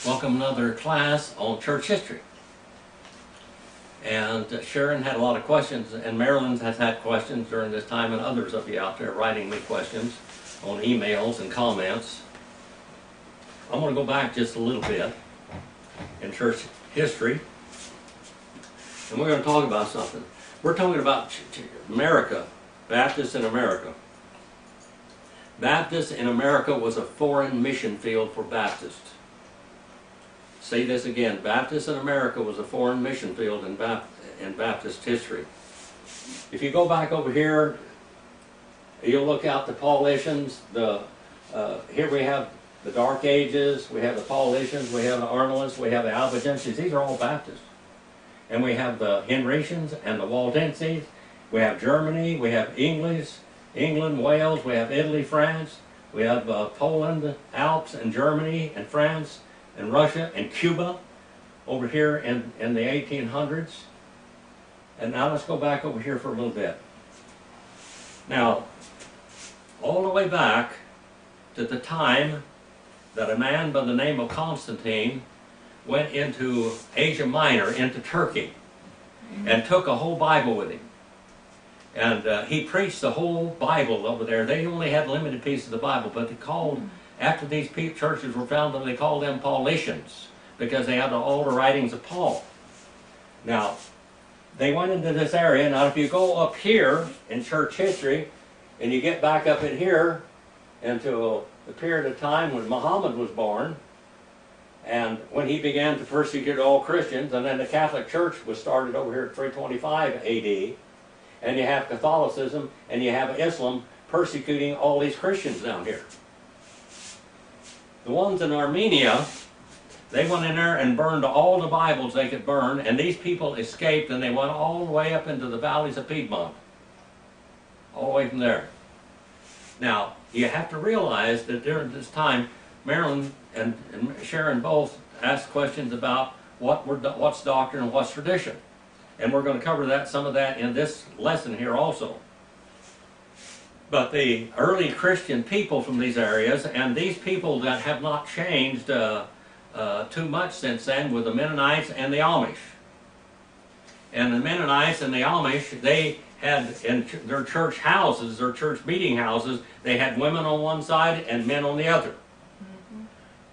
Welcome another class on church history. And Sharon had a lot of questions, and Marilyn has had questions during this time, and others of you out there writing me questions on emails and comments. I'm going to go back just a little bit in church history, and we're going to talk about something. We're talking about America, Baptists in America. Baptists in America was a foreign mission field for Baptists. Say this again, Baptists in America was a foreign mission field in Baptist history. If you go back over here, you'll look out the Paulicians, here we have the Dark Ages, we have the Paulicians, we have the Arnoldists, we have the Albigenses. These are all Baptists. And we have the Henricians and the Waldenses. We have Germany, we have England, Wales, we have Italy, France, we have Poland, Alps, and Germany, and France, and Russia, and Cuba, over here in the 1800s. And now let's go back over here for a little bit. Now, all the way back to the time that a man by the name of Constantine went into Asia Minor, into Turkey, and took a whole Bible with him. And he preached the whole Bible over there. They only had limited pieces of the Bible, but they called, after these churches were founded, they called them Paulicians, because they had all the writings of Paul. Now, they went into this area. Now, if you go up here in church history, and you get back up in here into the period of time when Muhammad was born, and when he began to persecute all Christians, and then the Catholic Church was started over here at 325 AD, and you have Catholicism, and you have Islam persecuting all these Christians down here. The ones in Armenia, they went in there and burned all the Bibles they could burn, and these people escaped, and they went all the way up into the valleys of Piedmont. All the way from there. Now, you have to realize that during this time, Marilyn and Sharon both asked questions about what's doctrine and what's tradition. And we're going to cover some of that in this lesson here also. But the early Christian people from these areas, and these people that have not changed too much since then, were the Mennonites and the Amish. And the Mennonites and the Amish, they had in their church houses, their church meeting houses, they had women on one side and men on the other.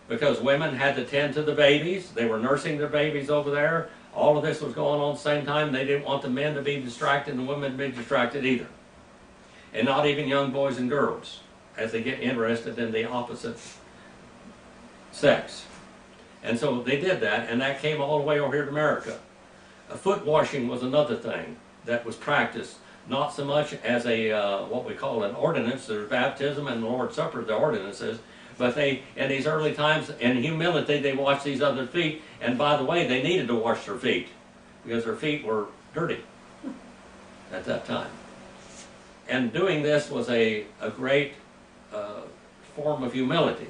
Because women had to tend to the babies, they were nursing their babies over there. All of this was going on at the same time. They didn't want the men to be distracted and the women to be distracted either. And not even young boys and girls, as they get interested in the opposite sex. And so they did that, and that came all the way over here to America. Foot washing was another thing that was practiced, not so much as a what we call an ordinance. There's baptism and the Lord's Supper, the ordinances. But they, in these early times, in humility, they washed these other feet. And by the way, they needed to wash their feet because their feet were dirty at that time. And doing this was a great form of humility.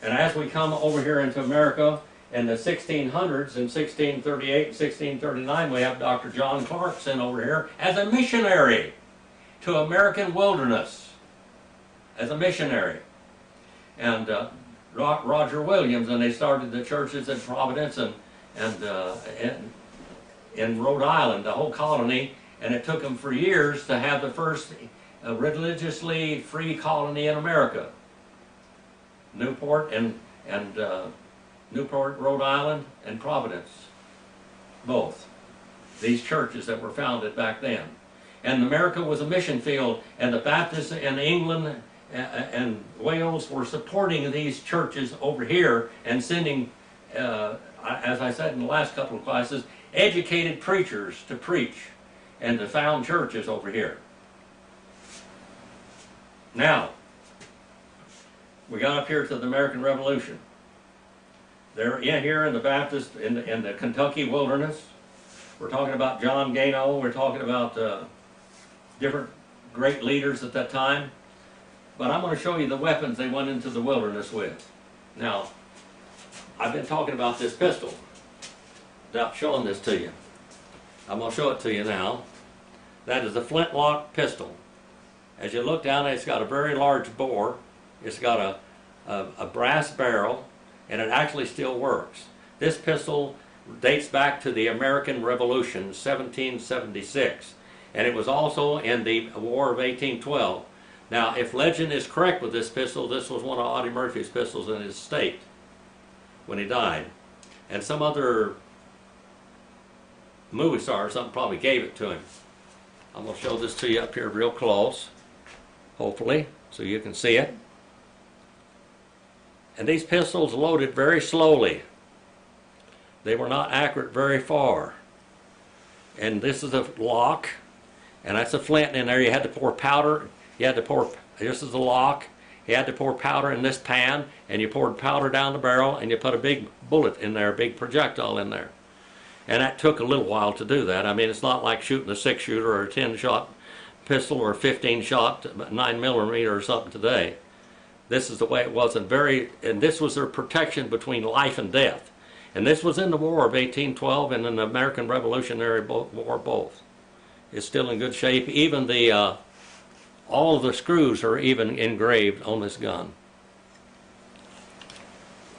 And as we come over here into America in the 1600s, in 1638 and 1639, we have Dr. John Clarkson over here as a missionary to American wilderness, as a missionary. And Roger Williams, and they started the churches in Providence and in Rhode Island, the whole colony, and it took them for years to have the first religiously free colony in America. Newport and Newport, Rhode Island, and Providence, both. These churches that were founded back then. And America was a mission field, and the Baptists in England and Wales were supporting these churches over here and sending, as I said in the last couple of classes, educated preachers to preach and to found churches over here. Now, we got up here to the American Revolution. They're in here in the Baptist, in the Kentucky wilderness. We're talking about John Gano. We're talking about different great leaders at that time. But I'm going to show you the weapons they went into the wilderness with. Now, I've been talking about this pistol without showing this to you. I'm going to show it to you now. That is a flintlock pistol. As you look down, it's got a very large bore. It's got a brass barrel. and it actually still works. This pistol dates back to the American Revolution, 1776, and it was also in the War of 1812. Now, if legend is correct with this pistol, this was one of Audie Murphy's pistols in his estate when he died. And some other movie star or something probably gave it to him. I'm going to show this to you up here real close, hopefully, so you can see it. And these pistols loaded very slowly. They were not accurate very far. And this is a lock, and that's a flint in there. You had to pour powder. You had to pour, this is the lock. You had to pour powder in this pan, and you poured powder down the barrel, and you put a big bullet in there, a big projectile in there. And that took a little while to do that. I mean, it's not like shooting a 6-shooter or a 10-shot pistol or a 15-shot 9mm or something today. This is the way it was, and this was their protection between life and death. And this was in the War of 1812 and in the American Revolutionary War both. It's still in good shape. Even the all of the screws are even engraved on this gun.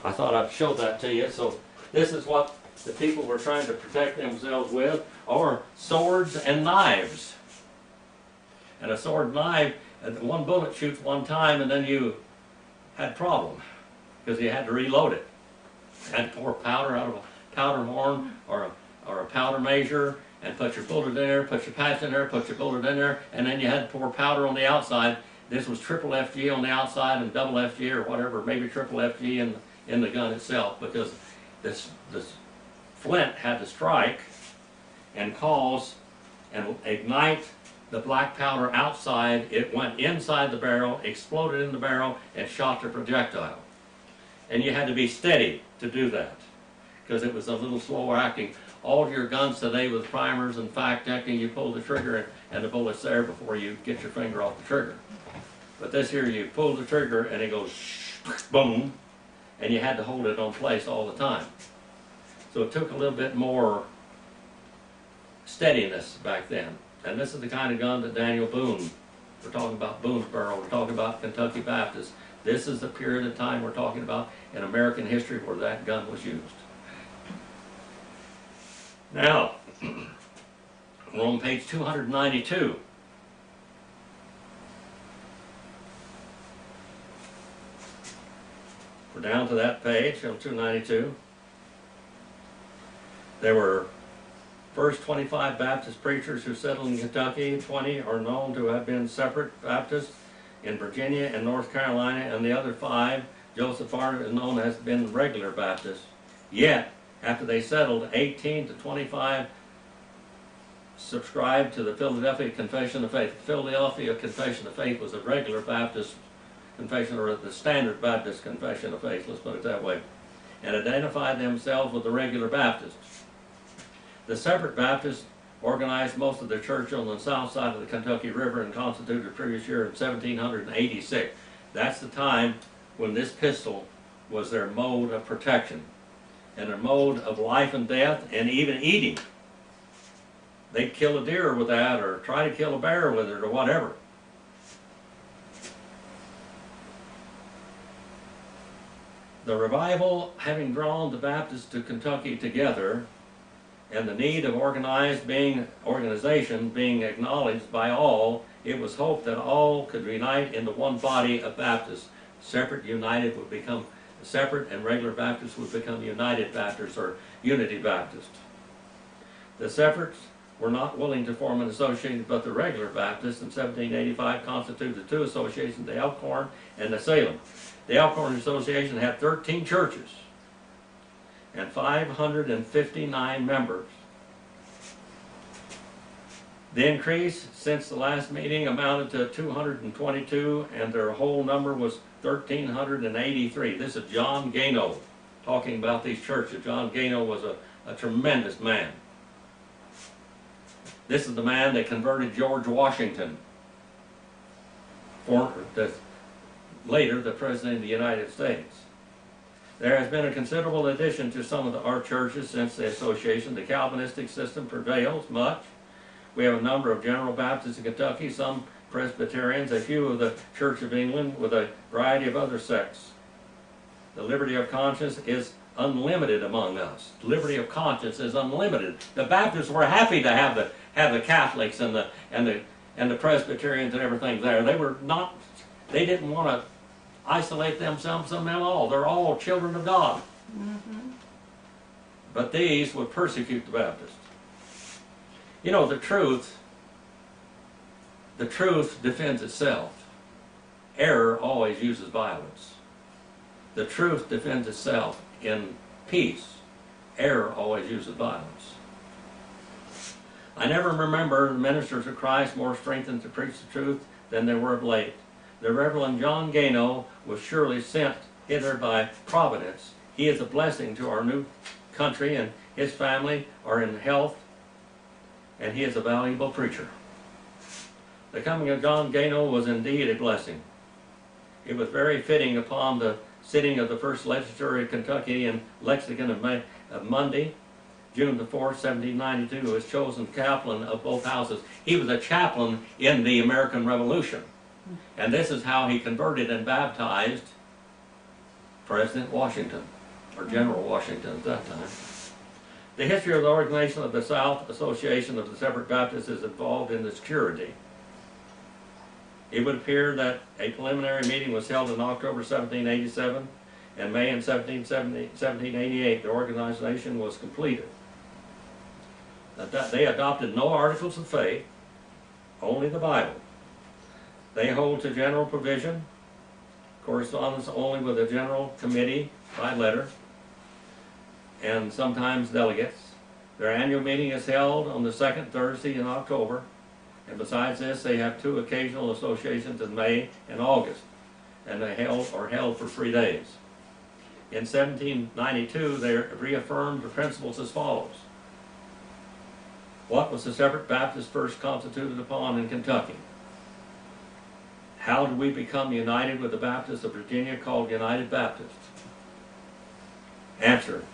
I thought I'd show that to you. So this is what the people were trying to protect themselves with, or swords and knives. And a sword and knife, one bullet shoots one time, and then you had a problem because you had to reload it. You had to pour powder out of a powder horn or a powder measure, and put your bullet in there, put your patch in there, put your bullet in there, and then you had to pour powder on the outside. This was triple FG on the outside and double FG or whatever, maybe triple FG in the gun itself, because this flint had to strike and cause and ignite the black powder outside. It went inside the barrel, exploded in the barrel, and shot the projectile. And you had to be steady to do that, because it was a little slower acting. All of your guns today with primers and fact checking, you pull the trigger and the bullet's there before you get your finger off the trigger. But this here, you pull the trigger and it goes boom, and you had to hold it on place all the time. So it took a little bit more steadiness back then. And this is the kind of gun that Daniel Boone, we're talking about Boonesboro, we're talking about Kentucky Baptist. This is the period of time we're talking about in American history where that gun was used. Now, we're on page 292. We're down to that page on 292. There were first 25 Baptist preachers who settled in Kentucky. 20 are known to have been separate Baptists in Virginia and North Carolina, and the other 5, Joseph Arnott, is known as been regular Baptists. Yet, after they settled, 18 to 25 subscribed to the Philadelphia Confession of Faith. The Philadelphia Confession of Faith was a regular Baptist confession, or the standard Baptist Confession of Faith, let's put it that way, and identified themselves with the regular Baptists. The separate Baptists organized most of their church on the south side of the Kentucky River and constituted the previous year in 1786. That's the time when this pistol was their mode of protection and their mode of life and death, and even eating. They'd kill a deer with that, or try to kill a bear with it, or whatever. The revival having drawn the Baptists to Kentucky together, and the need of organization being acknowledged by all, it was hoped that all could unite into one body of Baptists. Separate, united would become separate, and regular Baptists would become United Baptists or Unity Baptists. The separates were not willing to form an association, but the regular Baptists in 1785 constituted the 2 associations, the Elkhorn and the Salem. The Elkhorn Association had 13 churches and 559 members. The increase since the last meeting amounted to 222, and their whole number was 1,383. This is John Gano talking about these churches. John Gano was a tremendous man. This is the man that converted George Washington, later the President of the United States. There has been a considerable addition to some of our churches since the association. The Calvinistic system prevails much. We have a number of General Baptists in Kentucky, some Presbyterians, a few of the Church of England, with a variety of other sects. The liberty of conscience is unlimited among us. Liberty of conscience is unlimited. The Baptists were happy to have the Catholics and the Presbyterians and everything there. They didn't want to isolate themselves from them all. They're all children of God. Mm-hmm. But these would persecute the Baptists. You know, the truth defends itself. Error always uses violence. The truth defends itself in peace. Error always uses violence. I never remember the ministers of Christ more strengthened to preach the truth than they were of late. The Reverend John Gano was surely sent hither by providence. He is a blessing to our new country, and his family are in health, and he is a valuable preacher. The coming of John Gano was indeed a blessing. It was very fitting upon the sitting of the first legislature of Kentucky in Lexington of Monday, June the 4th, 1792, was chosen chaplain of both houses. He was a chaplain in the American Revolution. And this is how he converted and baptized President Washington, or General Washington at that time. The history of the organization of the South Association of the Separate Baptists is involved in the security. It would appear that a preliminary meeting was held in October 1787, and May in 1788 the organization was completed. They adopted no articles of faith, only the Bible. They hold to general provision, correspondence only with the general committee by letter, and sometimes delegates. Their annual meeting is held on the second Thursday in October, and besides this, they have two occasional associations in May and August, and they are held for 3 days. In 1792, they reaffirmed the principles as follows. What was the Separate Baptist first constituted upon in Kentucky? How did we become united with the Baptists of Virginia called United Baptists? Answer.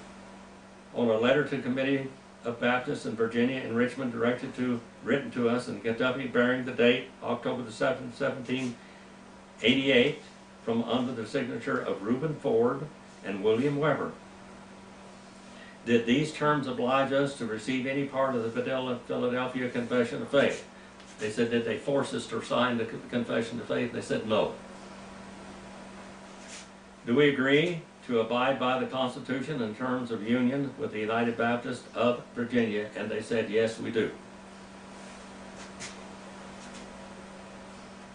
On a letter to the Committee of Baptists in Virginia in Richmond written to us in Kentucky bearing the date October the 7th, 1788 from under the signature of Reuben Ford and William Weber. Did these terms oblige us to receive any part of the Philadelphia Confession of Faith? They said, did they force us to sign the Confession of Faith? They said, no. Do we agree to abide by the Constitution in terms of union with the United Baptists of Virginia? And they said, yes, we do.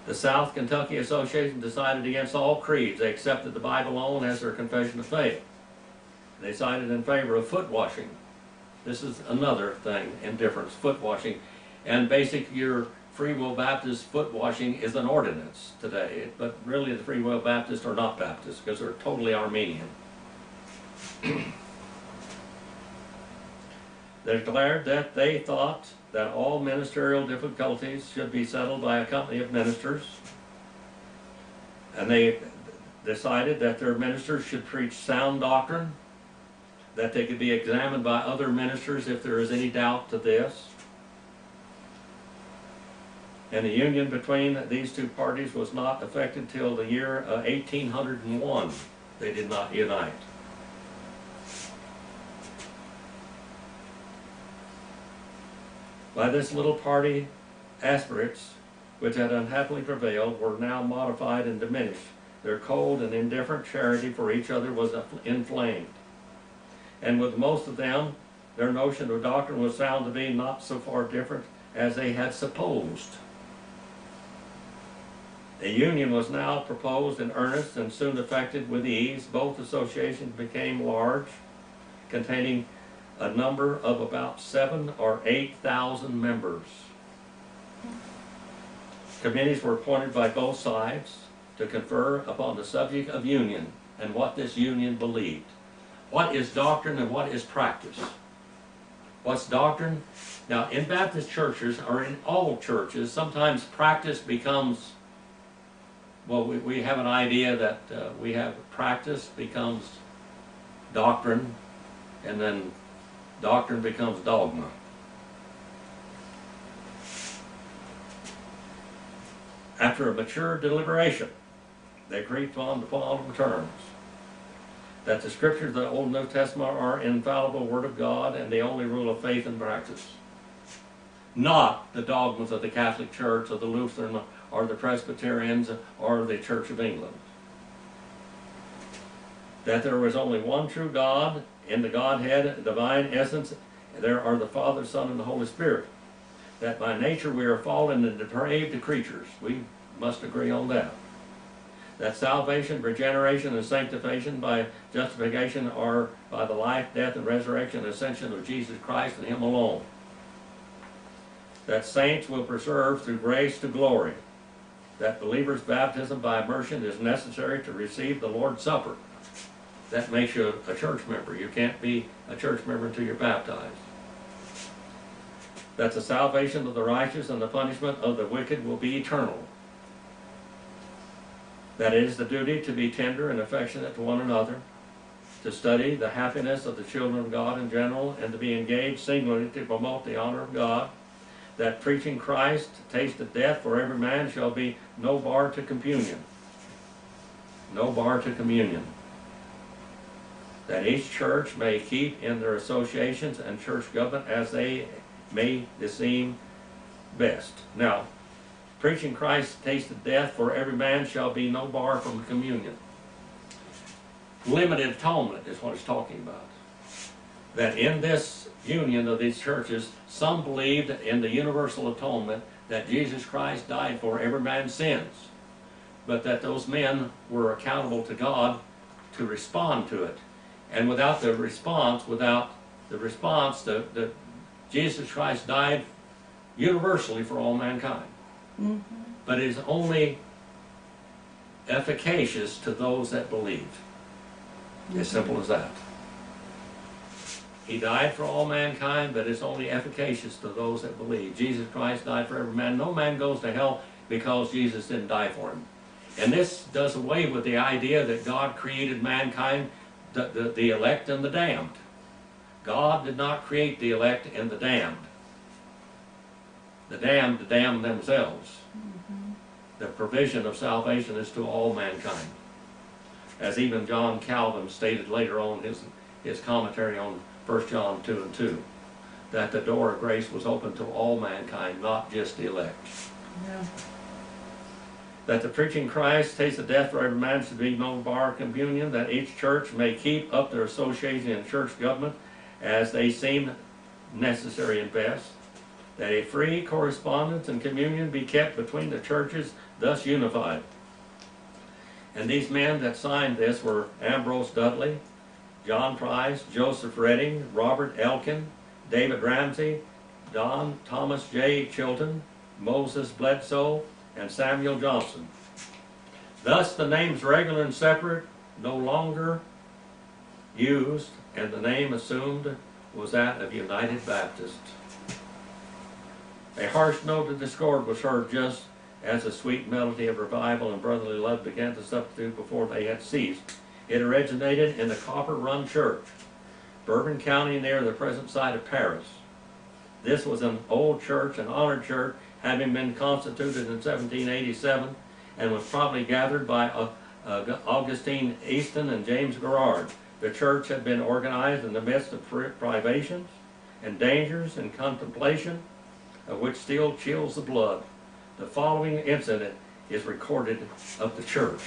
The South Kentucky Association decided against all creeds. They accepted the Bible alone as their confession of faith. They decided in favor of foot washing. This is another thing in difference, foot washing. And basically your Free Will Baptist foot washing is an ordinance today. But really the Free Will Baptists are not Baptists because they're totally Armenian. They declared that they thought that all ministerial difficulties should be settled by a company of ministers. And they decided that their ministers should preach sound doctrine, that they could be examined by other ministers if there is any doubt to this. And the union between these two parties was not effected till the year 1801. They did not unite. By this little party, aspirates, which had unhappily prevailed, were now modified and diminished. Their cold and indifferent charity for each other was inflamed. And with most of them, their notion of doctrine was found to be not so far different as they had supposed. A union was now proposed in earnest and soon effected with ease. Both associations became large, containing a number of about 7,000 or 8,000 members. Committees were appointed by both sides to confer upon the subject of union and what this union believed. What is doctrine and what is practice? What's doctrine? Now, in Baptist churches, or in all churches, sometimes practice becomes, well, we have an idea that we have practice becomes doctrine, and then doctrine becomes dogma. After a mature deliberation, they agreed upon the following terms. That the scriptures of the Old and New Testament are infallible Word of God and the only rule of faith and practice. Not the dogmas of the Catholic Church or the Lutheran or the Presbyterians or the Church of England. That there was only one true God in the Godhead, divine essence. There are the Father, Son, and the Holy Spirit. That by nature we are fallen and depraved creatures. We must agree on that. That salvation, regeneration, and sanctification by justification are by the life, death, and resurrection and ascension of Jesus Christ and Him alone. That saints will preserve through grace to glory. That believers' baptism by immersion is necessary to receive the Lord's Supper. That makes you a church member. You can't be a church member until you're baptized. That the salvation of the righteous and the punishment of the wicked will be eternal. That it is the duty to be tender and affectionate to one another, to study the happiness of the children of God in general, and to be engaged singularly to promote the honor of God. That preaching Christ, taste of death for every man, shall be no bar to communion. No bar to communion. That each church may keep in their associations and church government as they may seem best. Now, preaching Christ, taste of death for every man shall be no bar from communion. Limited atonement is what it's talking about. That in this union of these churches, some believed in the universal atonement, that Jesus Christ died for every man's sins, but that those men were accountable to God to respond to it. And without the response, Jesus Christ died universally for all mankind. Mm-hmm. But it is only efficacious to those that believe. Mm-hmm. As simple as that. He died for all mankind, but it's only efficacious to those that believe. Jesus Christ died for every man. No man goes to hell because Jesus didn't die for him. And this does away with the idea that God created mankind, the elect and the damned. God did not create the elect and the damned. The damned damn themselves. Mm-hmm. The provision of salvation is to all mankind. As even John Calvin stated later on his commentary on 1 John 2:2, that the door of grace was open to all mankind, not just the elect. Yeah. That the preaching Christ, taste of death for every man should be no bar of communion, that each church may keep up their association in church government as they seem necessary and best, that a free correspondence and communion be kept between the churches, thus unified. And these men that signed this were Ambrose Dudley, John Price, Joseph Redding, Robert Elkin, David Ramsey, Don Thomas J. Chilton, Moses Bledsoe, and Samuel Johnson. Thus the names regular and separate no longer used, and the name assumed was that of United Baptist. A harsh note of discord was heard just as the sweet melody of revival and brotherly love began to substitute before they had ceased. It originated in the Copper Run Church, Bourbon County, near the present site of Paris. This was an old church, an honored church, having been constituted in 1787, and was probably gathered by Augustine Easton and James Garrard. The church had been organized in the midst of privations and dangers and contemplation, of which still chills the blood. The following incident is recorded of the church.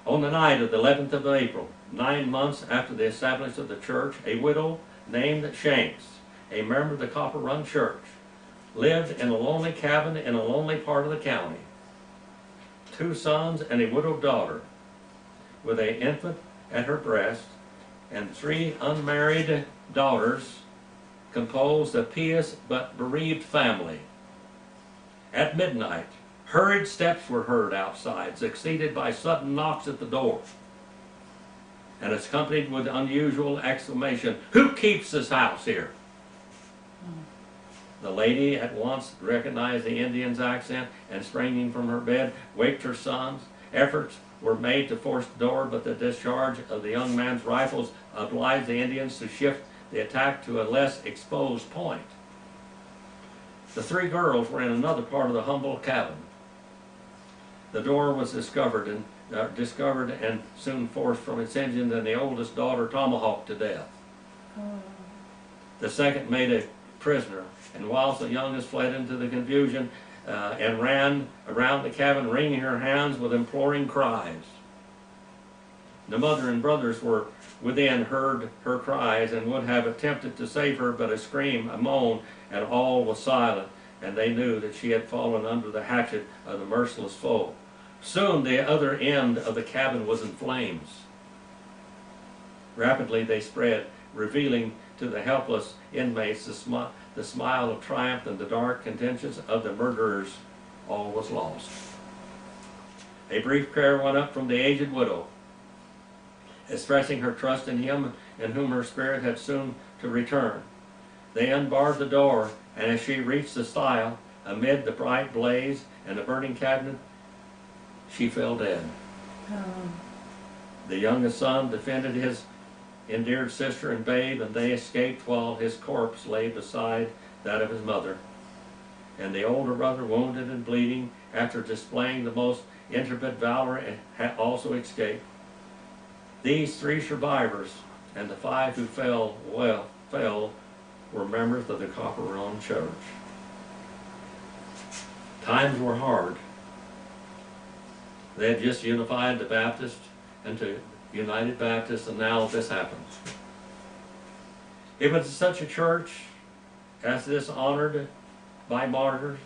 On the night of the 11th of April, 9 months after the establishment of the church, a widow named Shanks, a member of the Copper Run Church, lived in a lonely cabin in a lonely part of the county. 2 sons and a widowed daughter, with an infant at her breast, and 3 unmarried daughters, composed a pious but bereaved family. At midnight, hurried steps were heard outside, succeeded by sudden knocks at the door, and accompanied with unusual exclamation, "Who keeps this house here?" The lady at once recognized the Indian's accent, and springing from her bed, waked her sons. Efforts were made to force the door, but the discharge of the young man's rifles obliged the Indians to shift the attack to a less exposed point. The 3 girls were in another part of the humble cabin. The door was discovered, and discovered and soon forced from its engine, and the oldest daughter tomahawked to death. The second made a prisoner, and whilst the youngest fled into the confusion and ran around the cabin wringing her hands with imploring cries. The mother and brothers were within, heard her cries, and would have attempted to save her, but a scream, a moan, and all was silent, and they knew that she had fallen under the hatchet of the merciless foe. Soon the other end of the cabin was in flames. Rapidly they spread, revealing to the helpless inmates the smile of triumph and the dark intentions of the murderers. All was lost. A brief prayer went up from the aged widow, expressing her trust in him in whom her spirit had soon to return. They unbarred the door, and as she reached the stile, amid the bright blaze and the burning cabinet, she fell dead. The youngest son defended his endeared sister and babe, and they escaped while his corpse lay beside that of his mother. And the older brother, wounded and bleeding, after displaying the most intrepid valor, had also escaped. These three survivors, and the five who fell, were members of the Copper Run Church. Times were hard. They had just unified the Baptist into United Baptist, and now this happens. It was such a church as this, honored by martyrs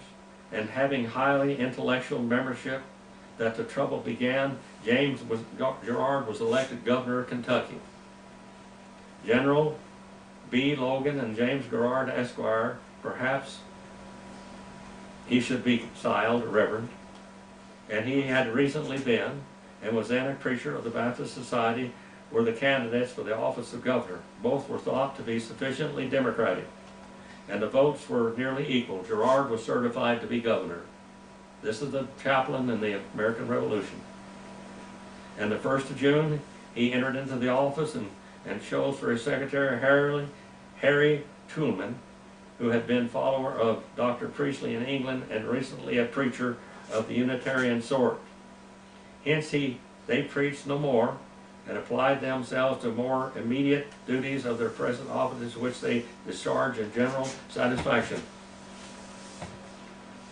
and having highly intellectual membership, that the trouble began. Gerard was elected governor of Kentucky. General B. Logan and James Gerard, Esquire, perhaps he should be styled Reverend, and he had recently been, and was then a preacher of the Baptist Society, were the candidates for the office of governor. Both were thought to be sufficiently Democratic, and the votes were nearly equal. Gerard was certified to be governor. This is the chaplain in the American Revolution. And the 1st of June, he entered into the office and chose for his secretary Harry Toulmin, who had been follower of Dr. Priestley in England and recently a preacher of the Unitarian sort. Hence they preached no more, and applied themselves to more immediate duties of their present offices, which they discharged in general satisfaction.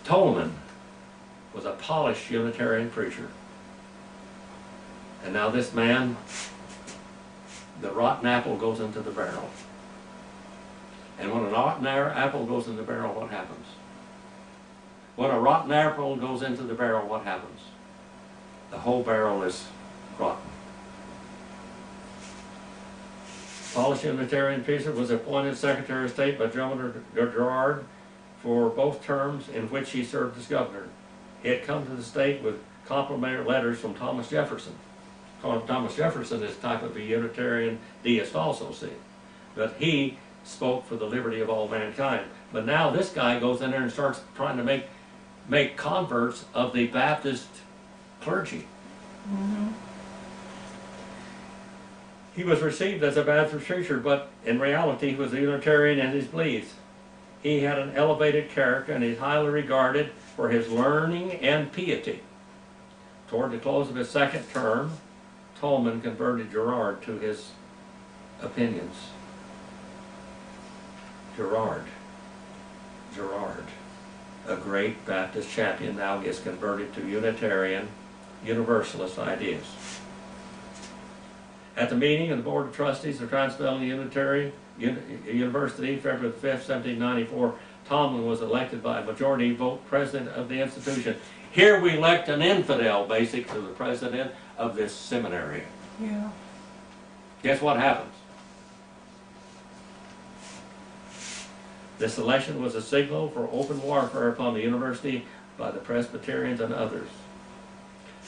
Toulmin was a polished Unitarian preacher. And now this man, the rotten apple goes into the barrel. And when a rotten apple goes in the barrel, what happens? When a rotten apple goes into the barrel, what happens? The whole barrel is rotten. Polished Unitarian preacher was appointed Secretary of State by Governor Gerard for both terms in which he served as governor. He had come to the state with complimentary letters from Thomas Jefferson. Thomas Jefferson is a type of a Unitarian deist also, see. But he spoke for the liberty of all mankind. But now this guy goes in there and starts trying to make converts of the Baptist clergy. Mm-hmm. He was received as a Baptist preacher, but in reality he was a Unitarian in his beliefs. He had an elevated character and is highly regarded for his learning and piety. Toward the close of his second term, Toulmin converted Gerard to his opinions. Gerard, a great Baptist champion, now gets converted to Unitarian, Universalist ideas. At the meeting of the Board of Trustees of Transylvania Unitarian University, February 5, 1794, Toulmin was elected by a majority vote president of the institution. Here we elect an infidel, basically, the president of this seminary. Yeah. Guess what happens? This election was a signal for open warfare upon the university by the Presbyterians and others.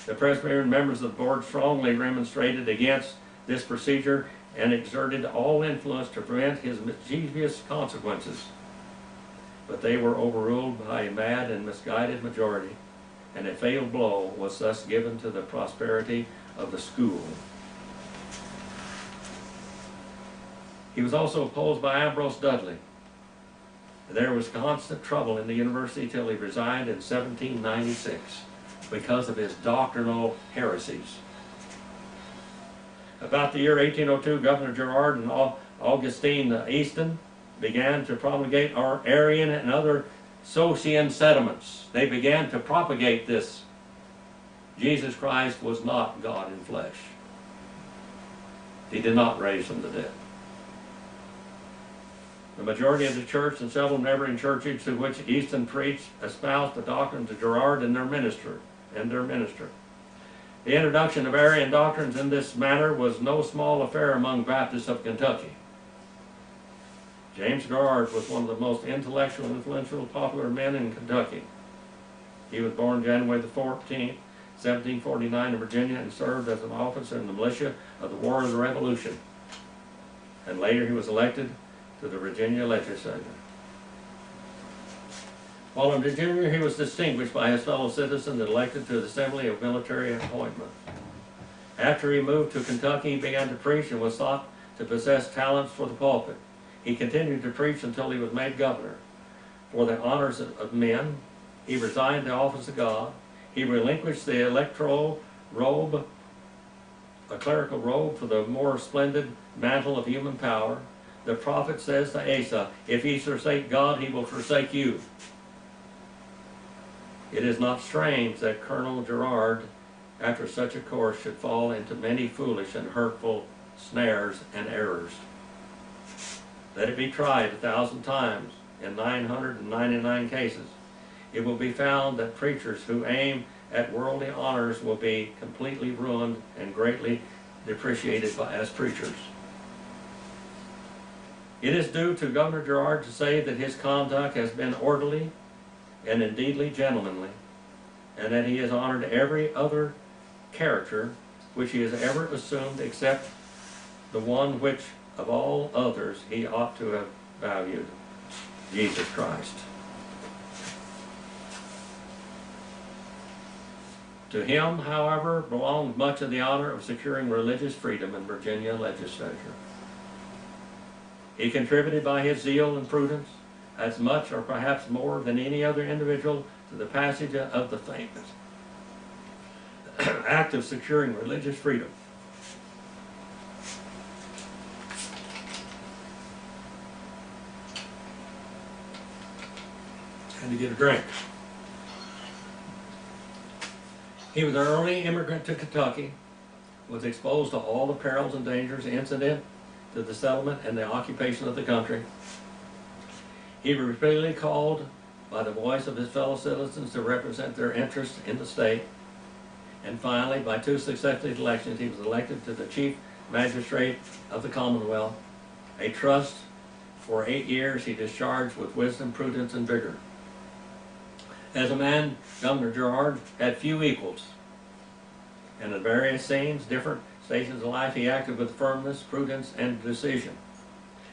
The Presbyterian members of the board strongly remonstrated against this procedure and exerted all influence to prevent his mischievous consequences. But they were overruled by a mad and misguided majority, and a fatal blow was thus given to the prosperity of the school. He was also opposed by Ambrose Dudley. There was constant trouble in the university till he resigned in 1796. because of his doctrinal heresies. About the year 1802, Governor Gerard and Augustine Easton began to promulgate our Arian and other Socian sentiments. They began to propagate this. Jesus Christ was not God in flesh. He did not raise from the dead. The majority of the church and several neighboring churches to which Easton preached espoused the doctrines of Gerard and their minister. The introduction of Arian doctrines in this manner was no small affair among Baptists of Kentucky. James Gerard was one of the most intellectual, influential, popular men in Kentucky. He was born January the 14th, 1749 in Virginia, and served as an officer in the militia of the War of the Revolution. And later he was elected to the Virginia legislature. While in Virginia, he was distinguished by his fellow citizens and elected to the Assembly of Military Appointment. After he moved to Kentucky, he began to preach and was thought to possess talents for the pulpit. He continued to preach until he was made governor. For the honors of men, he resigned the office of God. He relinquished the electoral robe, a clerical robe, for the more splendid mantle of human power. The prophet says to Asa, "If ye forsake God, he will forsake you." It is not strange that Colonel Gerard, after such a course, should fall into many foolish and hurtful snares and errors. Let it be tried 1,000 times in 999 cases. It will be found that preachers who aim at worldly honors will be completely ruined and greatly depreciated as preachers. It is due to Governor Gerard to say that his conduct has been orderly and indeedly gentlemanly, and that he has honored every other character which he has ever assumed except the one which of all others he ought to have valued, Jesus Christ. To him, however, belonged much of the honor of securing religious freedom in Virginia legislature. He contributed by his zeal and prudence as much or perhaps more than any other individual to the passage of the famous act of securing religious freedom. Had to get a drink. He was an early immigrant to Kentucky, was exposed to all the perils and dangers incident to the settlement and the occupation of the country. He was repeatedly called by the voice of his fellow citizens to represent their interests in the state. And finally, by 2 successive elections, he was elected to the Chief Magistrate of the Commonwealth, a trust for 8 years he discharged with wisdom, prudence, and vigor. As a man, Governor Gerard had few equals. And in various scenes, different stations of life, he acted with firmness, prudence, and decision.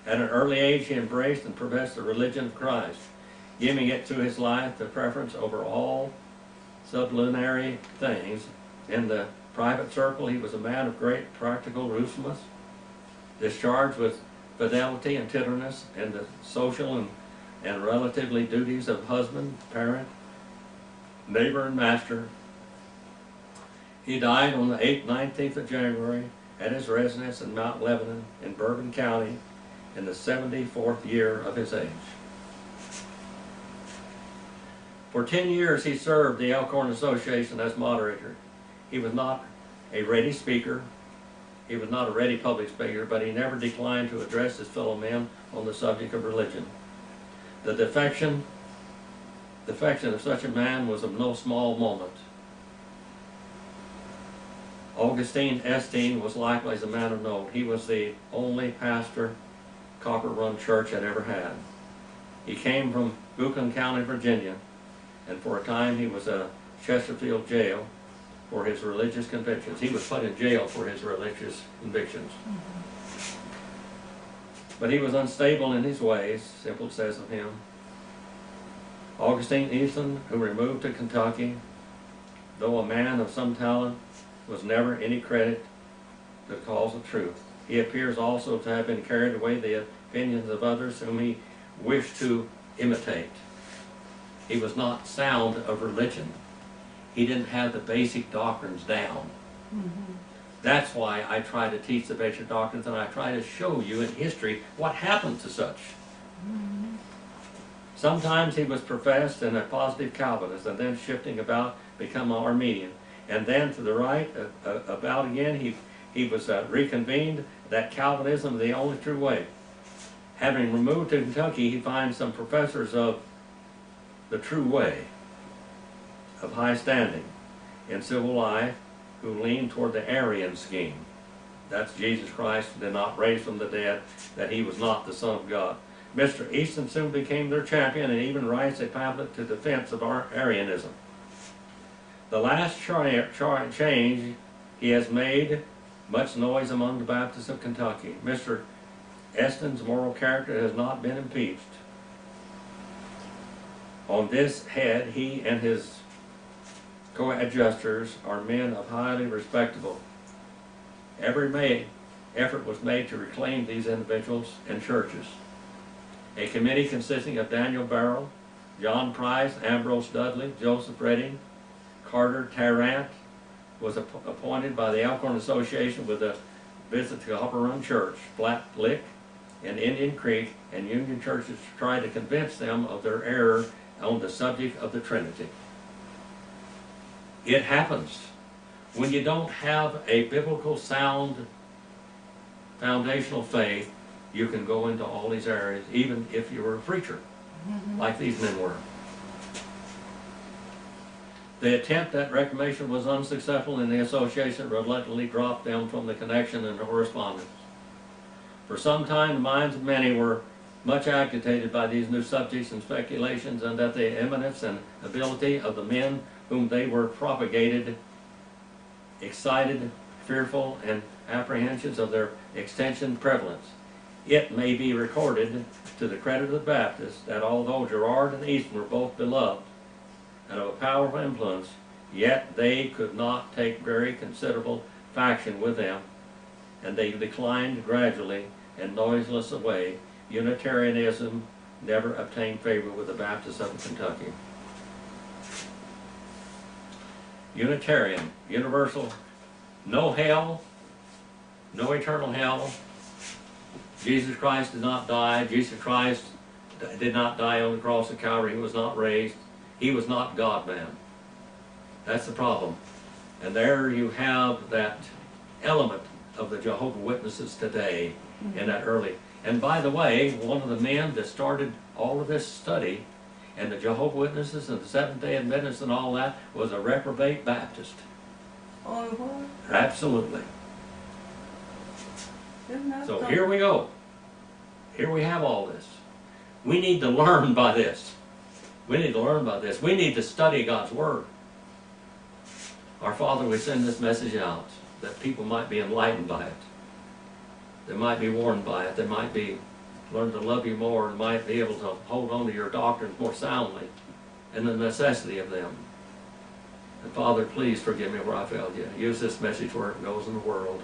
At an early age, he embraced and professed the religion of Christ, giving it to his life the preference over all sublunary things. In the private circle, he was a man of great practical ruthlessness, discharged with fidelity and tenderness in the social and relatively duties of husband, parent, neighbor, and master. He died on the 19th of January at his residence in Mount Lebanon in Bourbon County in the 74th year of his age. For 10 years he served the Elkhorn Association as moderator. He was not a ready speaker. He was not a ready public speaker, but he never declined to address his fellow men on the subject of religion. The defection of such a man was of no small moment. Augustine Easton was likewise a man of note. He was the only pastor Copper Run Church had ever had. He came from Buchan County, Virginia, and for a time he was a Chesterfield jail for his religious convictions. He was put in jail for his religious convictions. But he was unstable in his ways, simple says of him. Augustine Easton, who removed to Kentucky, though a man of some talent, was never any credit to the cause of truth. He appears also to have been carried away the opinions of others whom he wished to imitate. He was not sound of religion. He didn't have the basic doctrines down. That's why I try to teach the basic doctrines, and I try to show you in history what happened to such. Sometimes he was professed in a positive Calvinist, and then shifting about, become an Arminian. And then to the right, about again, he was reconvened that Calvinism is the only true way. Having removed to Kentucky, he finds some professors of the true way, of high standing in civil life, who lean toward the Arian scheme. That's Jesus Christ did not raise from the dead, that he was not the Son of God. Mr. Easton soon became their champion and even writes a pamphlet to defense of Arianism. The last change he has made much noise among the Baptists of Kentucky. Mr. Easton's moral character has not been impeached. On this head, he and his coadjustors are men of highly respectable. Every effort was made to reclaim these individuals and churches. A committee consisting of Daniel Barrow, John Price, Ambrose Dudley, Joseph Redding, Carter Tarrant was appointed by the Elkhorn Association with a visit to Copper Run Church, Flat Lick, and Indian Creek, and Union churches to try to convince them of their error on the subject of the Trinity. It happens. When you don't have a biblical sound foundational faith, you can go into all these areas, even if you were a preacher, like these men were. The attempt at reclamation was unsuccessful, and the association reluctantly dropped them from the connection and correspondence. For some time, the minds of many were much agitated by these new subjects and speculations, and that the eminence and ability of the men whom they were propagated excited fearful and apprehensions of their extension prevalence. It may be recorded to the credit of the Baptists that although Girard and Easton were both beloved and of a powerful influence, yet they could not take very considerable faction with them, and they declined gradually and noiseless away. Unitarianism never obtained favor with the Baptists of Kentucky. Unitarian, universal, no hell, no eternal hell. Jesus Christ did not die. Jesus Christ did not die on the cross of Calvary. He was not raised. He was not God-man. That's the problem. And there you have that element of the Jehovah's Witnesses today in that early. And by the way, one of the men that started all of this study and the Jehovah's Witnesses and the Seventh-day Adventists and all that was a reprobate Baptist. Oh, what? Absolutely. So here we go. Here we have all this. We need to learn by this. We need to learn by this. We need to study God's Word. Our Father, we send this message out that people might be enlightened by it. They might be warned by it. They might be learn to love you more and might be able to hold on to your doctrines more soundly and the necessity of them. And Father, please forgive me where I failed you. Use this message where it goes in the world.